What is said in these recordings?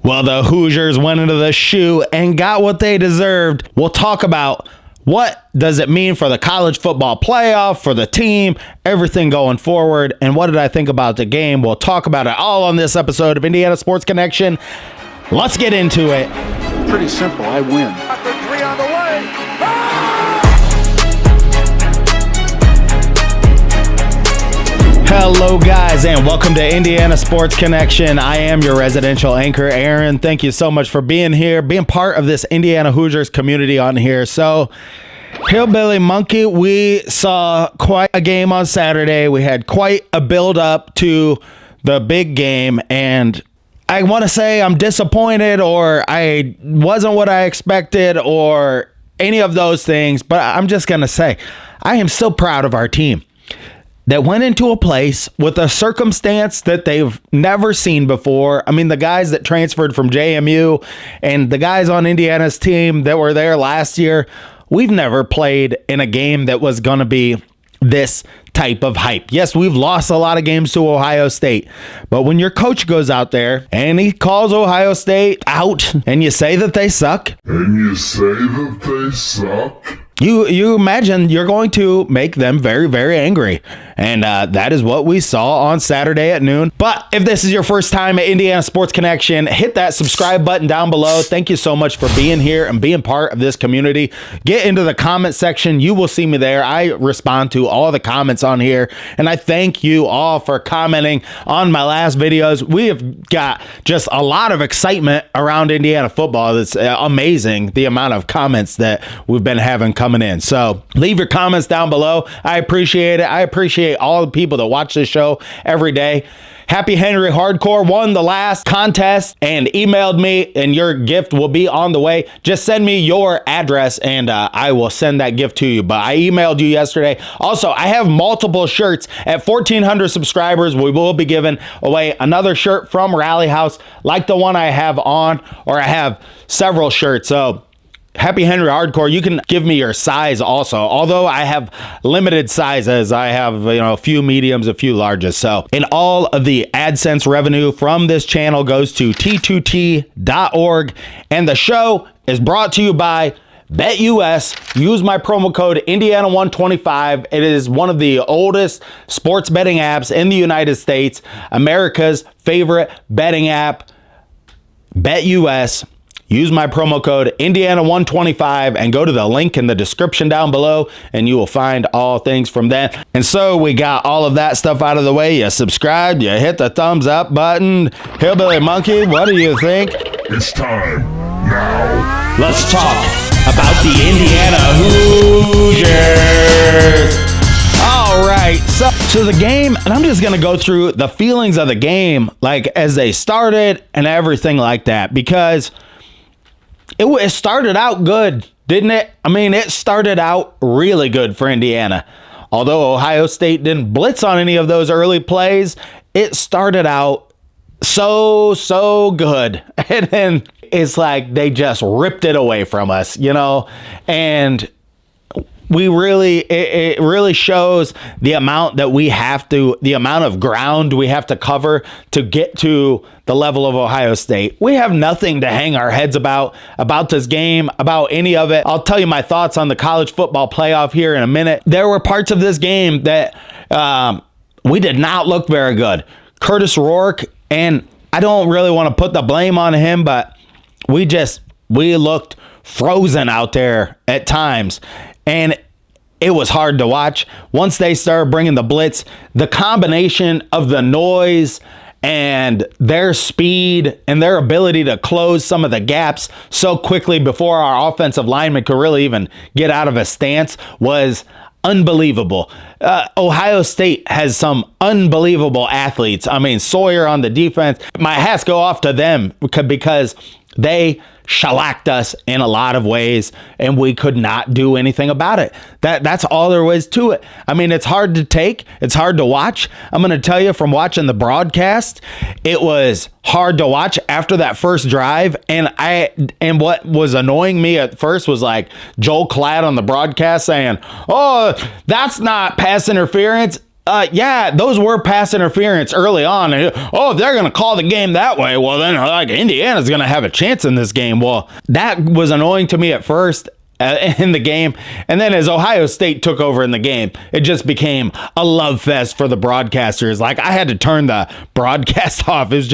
Well, the Hoosiers went into the shoe and got what they deserved. We'll talk about what does it mean for the college football playoff, for the team, everything going forward, and what did I think about the game? We'll talk about it all on this episode of Indiana Sports Connection. Let's get into it. Pretty simple, I win. After three on the way. Hello, guys, and welcome to Indiana Sports Connection. I am your residential anchor, Aaron. Thank you so much for being here, being part of this Indiana Hoosiers community on here. So, Hillbilly Monkey, we saw quite a game on Saturday. We had quite a build-up to the big game, and I want to say I'm disappointed, or I wasn't what I expected, or any of those things, but I'm just going to say I am so proud of our team that went into a place with a circumstance that they've never seen before. I mean, the guys that transferred from JMU and the guys on Indiana's team that were there last year, we've never played in a game that was going to be this type of hype. Yes, we've lost a lot of games to Ohio State, but when your coach goes out there and he calls Ohio State out and you say that they suck, You imagine you're going to make them very, very angry. And that is what we saw on Saturday at noon. But if this is your first time at Indiana Sports Connection, hit that subscribe button down below. Thank you so much for being here and being part of this community. Get into the comment section. You will see me there. I respond to all the comments on here. And I thank you all for commenting on my last videos. We have got just a lot of excitement around Indiana football. It's amazing the amount of comments that we've been having coming in. So leave your comments down below. I appreciate it. I appreciate all the people that watch this show every day. Happy Henry Hardcore won the last contest and emailed me, and your gift will be on the way. Just send me your address and I will send that gift to you. But I emailed you yesterday. Also, I have multiple shirts. At 1,400 subscribers, we will be giving away another shirt from Rally House like the one I have on, or I have several shirts. So Happy Henry Hardcore, you can give me your size also. Although I have limited sizes, I have a few mediums, a few larges. So, and all of the AdSense revenue from this channel goes to t2t.org. And the show is brought to you by BetUS. Use my promo code Indiana125. It is one of the oldest sports betting apps in the United States. America's favorite betting app, BetUS. Use my promo code Indiana125 and go to the link in the description down below and you will find all things from that. And so we got all of that stuff out of the way. You subscribed, you hit the thumbs up button. Hillbilly Monkey, what do you think? It's time now. Let's talk about the Indiana Hoosiers. All right, so the game, and I'm just going to go through the feelings of the game, like as they started and everything like that, because it started out good, didn't it? I mean, it started out really good for Indiana. Although Ohio State didn't blitz on any of those early plays, it started out so good. And then it's like they just ripped it away from us, and it really shows the amount of ground we have to cover to get to the level of Ohio State. We have nothing to hang our heads about this game, about any of it. I'll tell you my thoughts on the college football playoff here in a minute. There were parts of this game that we did not look very good. Curtis Rourke, and I don't really want to put the blame on him, but we looked frozen out there at times. And it was hard to watch. Once they started bringing the blitz, the combination of the noise and their speed and their ability to close some of the gaps so quickly before our offensive lineman could really even get out of a stance was unbelievable. Ohio State has some unbelievable athletes. I mean, Sawyer on the defense, my hats go off to them because they shellacked us in a lot of ways and we could not do anything about it. That's all there was to it. I mean, it's hard to take. It's hard to watch. I'm going to tell you from watching the broadcast, it was hard to watch after that first drive. And what was annoying me at first was like Joel Klatt on the broadcast saying, "Oh, that's not pass interference." yeah, those were pass interference early on. Oh, they're going to call the game that way. Well, then like Indiana's going to have a chance in this game. Well, that was annoying to me at first in the game. And then as Ohio State took over in the game, it just became a love fest for the broadcasters. Like I had to turn the broadcast off. It's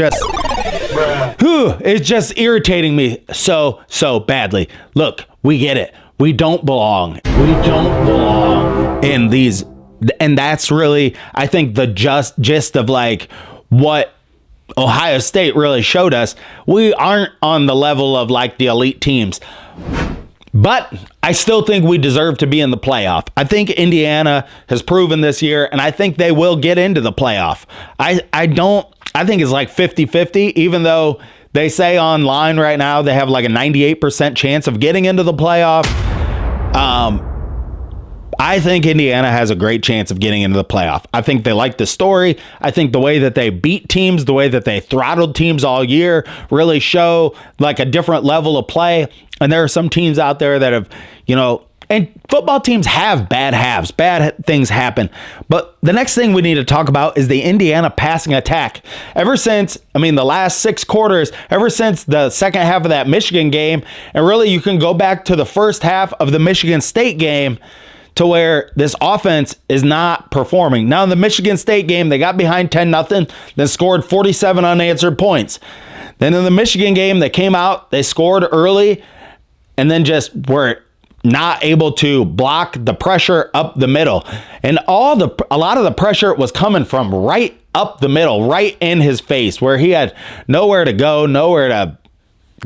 just irritating me so badly. Look, we get it. We don't belong. We don't belong in these. And that's really, I think, the gist of like what Ohio State really showed us. We aren't on the level of like the elite teams, but I still think we deserve to be in the playoff. I think Indiana has proven this year, and I think they will get into the playoff. I think it's like 50-50, even though they say online right now they have like a 98% chance of getting into the playoff. I think Indiana has a great chance of getting into the playoff. I think they like the story. I think the way that they beat teams, the way that they throttled teams all year really show like a different level of play. And there are some teams out there that have, and football teams have bad halves. Bad things happen. But the next thing we need to talk about is the Indiana passing attack. Ever since, the last 6 quarters, ever since the second half of that Michigan game, and really you can go back to the first half of the Michigan State game, to where this offense is not performing. Now, in the Michigan State game, they got behind 10-0, then scored 47 unanswered points. Then in the Michigan game, they came out, they scored early, and then just were not able to block the pressure up the middle. And a lot of the pressure was coming from right up the middle, right in his face, where he had nowhere to go, nowhere to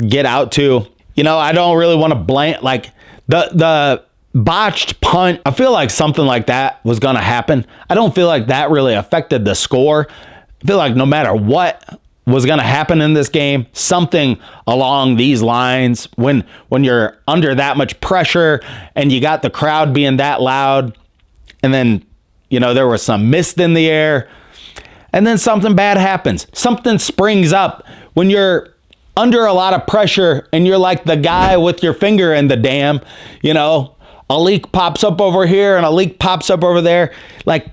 get out to. I don't really want to blame, like, the botched punt. I feel like something like that was going to happen. I don't feel like that really affected the score. I feel like no matter what was going to happen in this game, something along these lines, when you're under that much pressure and you got the crowd being that loud, and then, there was some mist in the air, and then something bad happens. Something springs up when you're under a lot of pressure and you're like the guy with your finger in the dam, a leak pops up over here and a leak pops up over there. Like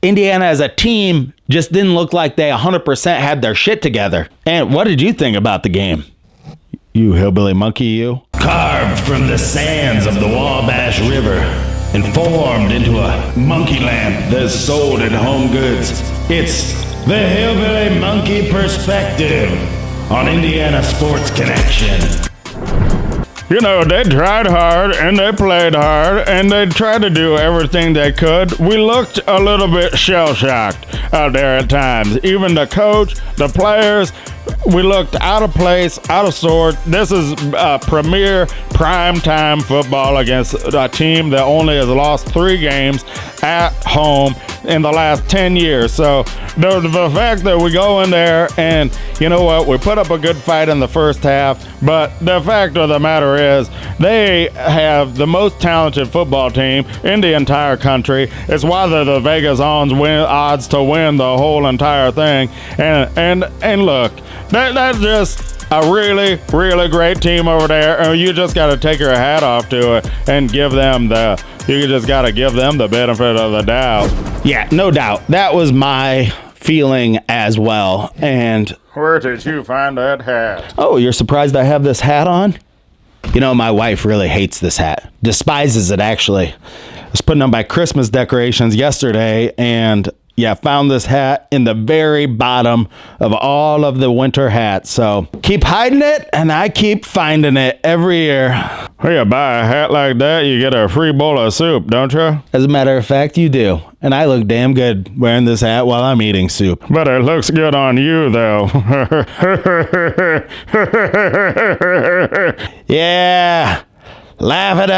Indiana as a team just didn't look like they 100% had their shit together. And what did you think about the game? You hillbilly monkey, you? Carved from the sands of the Wabash River and formed into a monkey lamp that's sold at Home Goods. It's the Hillbilly Monkey Perspective on Indiana Sports Connection. They tried hard and they played hard and they tried to do everything they could. We looked a little bit shell-shocked out there at times. Even the coach, the players, we looked out of place, out of sort. This is premier primetime football against a team that only has lost 3 games at home in the last 10 years. So the fact that we go in there and, we put up a good fight in the first half, but the fact of the matter is they have the most talented football team in the entire country. It's why they're the Vegas odds to win the whole entire thing. And look, that's just a really, really great team over there. And you just got to take your hat off to it and give them the benefit of the doubt. Yeah, no doubt. That was my feeling as well. And where did you find that hat? Oh, you're surprised I have this hat on? My wife really hates this hat. Despises it, actually. I was putting up my Christmas decorations yesterday, and found this hat in the very bottom of all of the winter hats. So keep hiding it, and I keep finding it every year. When you buy a hat like that, you get a free bowl of soup, don't you? As a matter of fact, you do. And I look damn good wearing this hat while I'm eating soup. But it looks good on you, though. Yeah. Laugh it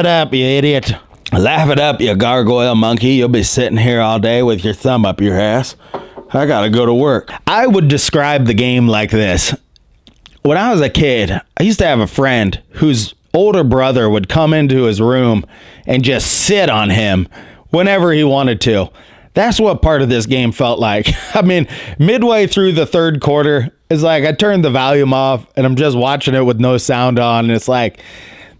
up, you idiot. Laugh it up, you gargoyle monkey. You'll be sitting here all day with your thumb up your ass. I gotta go to work. I would describe the game like this. When I was a kid, I used to have a friend whose older brother would come into his room and just sit on him whenever he wanted to. That's what part of this game felt like. Midway through the third quarter, it's like I turned the volume off and I'm just watching it with no sound on. And it's like,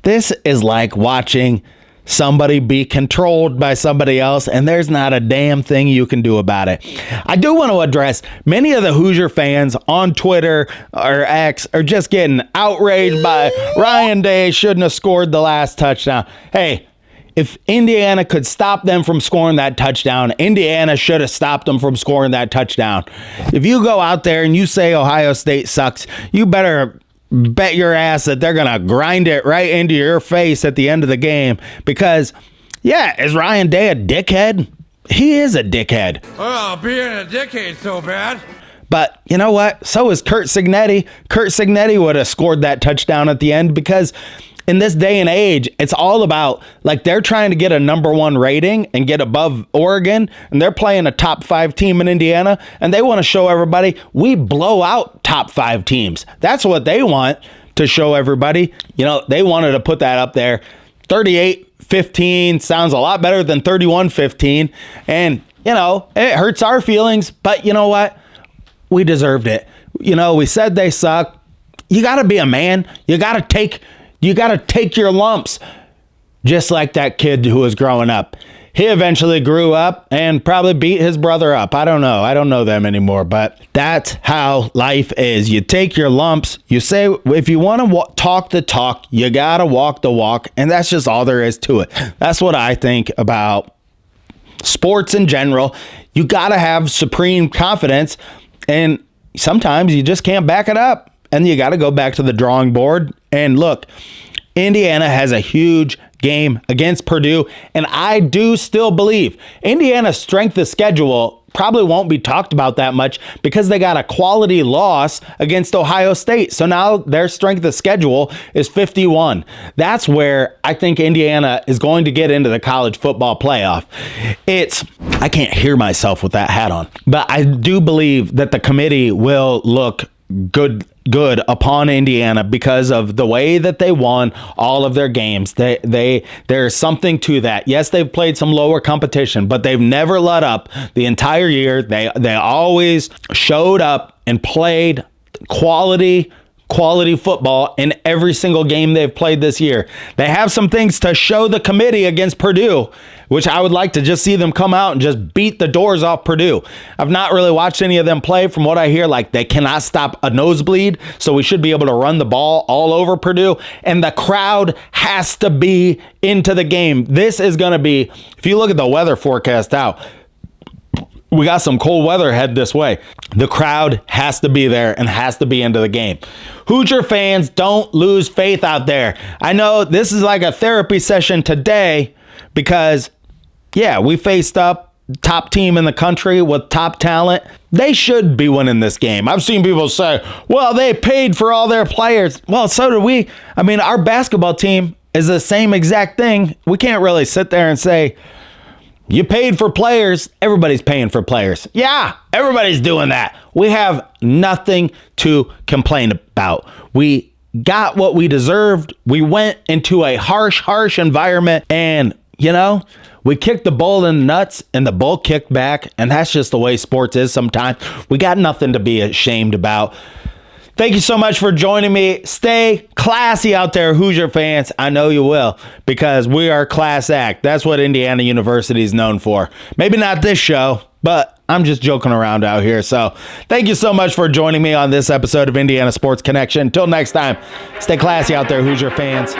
this is like watching somebody be controlled by somebody else, and there's not a damn thing you can do about it. I do want to address many of the Hoosier fans on Twitter or X are just getting outraged by Ryan Day shouldn't have scored the last touchdown. Hey, if Indiana could stop them from scoring that touchdown, Indiana should have stopped them from scoring that touchdown. If you go out there and you say Ohio State sucks, you better bet your ass that they're going to grind it right into your face at the end of the game. Because, yeah, is Ryan Day a dickhead? He is a dickhead. Oh, being a dickhead so bad. But you know what? So is Curt Cignetti. Curt Cignetti would have scored that touchdown at the end because in this day and age, it's all about, like, they're trying to get a #1 rating and get above Oregon, and they're playing a top 5 team in Indiana, and they want to show everybody we blow out top 5 teams. That's what they want to show everybody. You know, they wanted to put that up there. 38-15 sounds a lot better than 31-15, and, you know, it hurts our feelings, but you know what? We deserved it. You know, we said they suck. You got to be a man. You got to take your lumps, just like that kid who was growing up. He eventually grew up and probably beat his brother up. I don't know. I don't know them anymore, but that's how life is. You take your lumps. You say, if you want to talk the talk, you got to walk the walk. And that's just all there is to it. That's what I think about sports in general. You got to have supreme confidence, and sometimes you just can't back it up. And you got to go back to the drawing board. And look, Indiana has a huge game against Purdue. And I do still believe Indiana's strength of schedule probably won't be talked about that much because they got a quality loss against Ohio State. So now their strength of schedule is 51. That's where I think Indiana is going to get into the college football playoff. I can't hear myself with that hat on, but I do believe that the committee will look good upon Indiana because of the way that they won all of their games. There's something to that. Yes, they've played some lower competition, but they've never let up the entire year. They always showed up and played quality football in every single game they've played this year. They have some things to show the committee against Purdue, which I would like to just see them come out and just beat the doors off Purdue. I've not really watched any of them play. From what I hear, like, they cannot stop a nosebleed, so we should be able to run the ball all over Purdue, and the crowd has to be into the game. This is going to be, if you look at the weather forecast out, we got some cold weather head this way. The crowd has to be there and has to be into the game. Hoosier fans, don't lose faith out there. I know this is like a therapy session today because, yeah, we faced up top team in the country with top talent. They should be winning this game. I've seen people say, well, they paid for all their players. Well, so did we. I mean, our basketball team is the same exact thing. We can't really sit there and say, you paid for players. Everybody's paying for players. Yeah, everybody's doing that. We have nothing to complain about. We got what we deserved. We went into a harsh environment, and, you know, we kicked the bull in the nuts, and the bull kicked back, and that's just the way sports is sometimes. We got nothing to be ashamed about. Thank you so much for joining me. Stay classy out there, Hoosier fans. I know you will, because we are class act. That's what Indiana University is known for. Maybe not this show, but I'm just joking around out here. So thank you so much for joining me on this episode of Indiana Sports Connection. Until next time, stay classy out there, Hoosier fans.